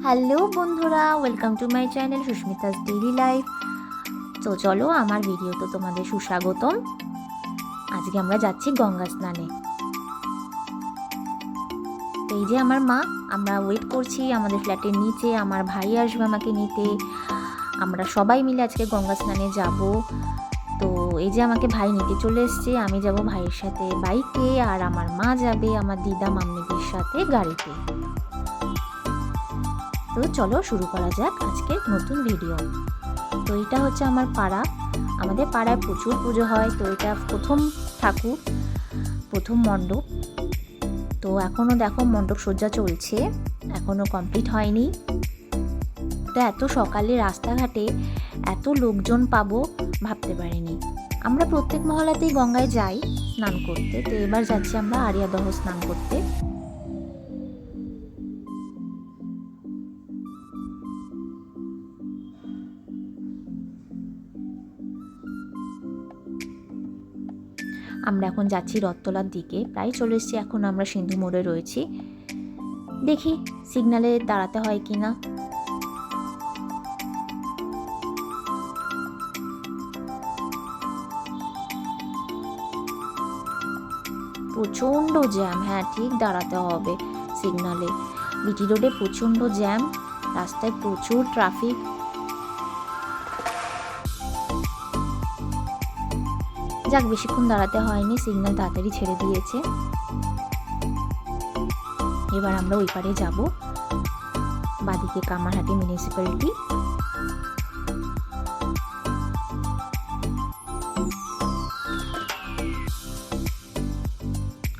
Hello বন্ধুরা, welcome to my channel Susmita's daily life. তো চলো, আমার ভিডিওতে তোমাদের সুস্বাগতম। আজকে আমরা যাচ্ছি গঙ্গা স্নানে। তো এই যে আমার মা, আমরা ওয়েট করছি আমাদের ফ্ল্যাটের নিচে। আমার ভাই আসবে আমাকে নিতে। আমরা সবাই মিলে আজকে গঙ্গা স্নানে যাব। তো এই যে আমাকে ভাই নিতে চলে এসছে, আমি যাব ভাইয়ের সাথে বাইকে, আর আমার মা যাবে আমার দিদা মাম্মিদের সাথে গাড়িতে। তো চলো শুরু করা যাক আজকে নতুন ভিডিও। তো এটা হচ্ছে আমার পাড়া। আমাদের পাড়ায় প্রচুর পুজো হয়। তো এটা প্রথম ঠাকুর, প্রথম মণ্ডপ। তো এখনও দেখো মণ্ডপ সজ্জা চলছে, এখনও কমপ্লিট হয়নি। তো এত সকালে রাস্তাঘাটে এত লোকজন পাবো ভাবতে পারিনি। আমরা প্রত্যেক মহলাতেই গঙ্গায় যাই স্নান করতে। তো এবার যাচ্ছি আমরা আরিয়াদহ স্নান করতে। আমরা এখন যাচ্ছি রথতলার দিকে, প্রায় চলে এসেছি। এখন আমরা সিন্ধু মোড়ে রয়েছি। দেখি সিগনালে দাঁড়াতে হয় কি না। প্রচণ্ড জ্যাম, হ্যাঁ ঠিক দাঁড়াতে হবে সিগনালে। বিটি রোডে প্রচণ্ড জ্যাম, রাস্তায় প্রচুর ট্রাফিক। যাক, বেশিক্ষণ দাঁড়াতে হয়নি, সিগন্যাল তাড়াতাড়ি ছেড়ে দিয়েছে। এবার আমরা ওই পারে যাব, বাদিকে কামারহাটি মিউনিসিপ্যালিটি।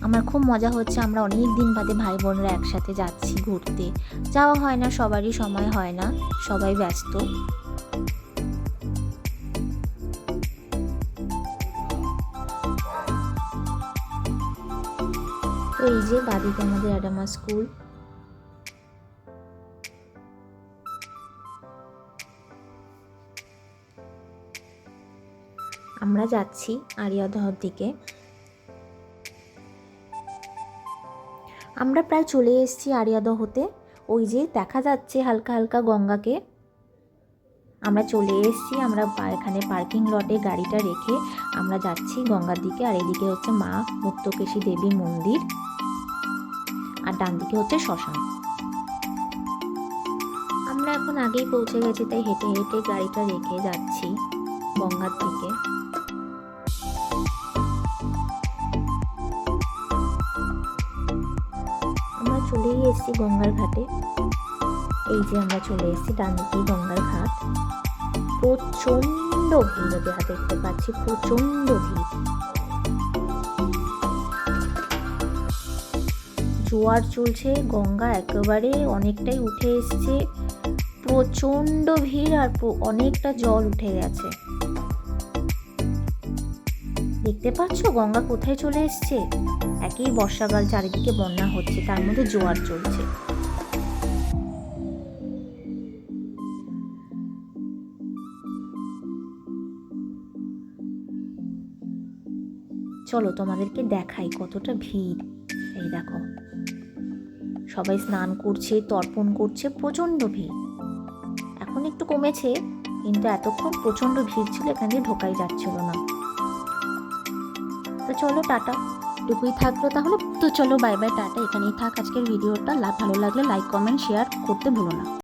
আমার খুব মজা হচ্ছে, আমরা অনেক দিন বাদে ভাই বোনরা একসাথে যাচ্ছি ঘুরতে। যাওয়া হয় না, সবারই সময় হয় না, সবাই ব্যস্ত। তো এই যে বাদিকে আমাদের অ্যাডামা স্কুল। আমরা যাচ্ছি আরিয়াদহর দিকে। আমরা প্রায় চলে এসেছি আরিয়াদহতে। ওই যে দেখা যাচ্ছে হালকা হালকা গঙ্গাকে। আমরা চলে এসেছি। আমরা এখানে পার্কিং লটে গাড়িটা রেখে আমরা যাচ্ছি গঙ্গার দিকে। আর এদিকে হচ্ছে মা মুক্তকেশী দেবী মন্দির, আর ডান দিকে হচ্ছে শ্মশান। আমরা এখন আগেই পৌঁছে গেছি, তাই হেঁটে হেঁটে গাড়িটা রেখে যাচ্ছি গঙ্গার দিকে। আমরা চলেই এসেছি গঙ্গার ঘাটে। এই যে আমরা চলে এসেছি, ডান দিকে গঙ্গার ঘাট। প্রচণ্ড ভিড়, দেখতে পাচ্ছি প্রচণ্ড ভিড়। জোয়ার চলছে, গঙ্গা একেবারে অনেকটাই উঠে এসছে। প্রচণ্ড ভিড়, আর অনেকটা জল উঠে গেছে। দেখতে পাচ্ছ গঙ্গা কোথায় চলে এসছে। একই বর্ষাকাল, চারিদিকে বন্যা হচ্ছে, তার মধ্যে জোয়ার চলছে। চলো তোমাদেরকে দেখাই কতটা ভিড়। এই দেখো, সবাই স্নান করছে, তর্পণ করছে, প্রচণ্ড ভিড়। এখন একটু কমেছে, কিন্তু এতক্ষণ প্রচণ্ড ভিড় ছিল, এখান দিয়ে ঢোকাই যাচ্ছিল না। তো চলো টাটা, টুকুই থাকলো তাহলে। তো চলো বাই বাই, টাটা, এখানেই থাক আজকের ভিডিওটা। ভালো লাগলে লাইক কমেন্ট শেয়ার করতে ভুলো না।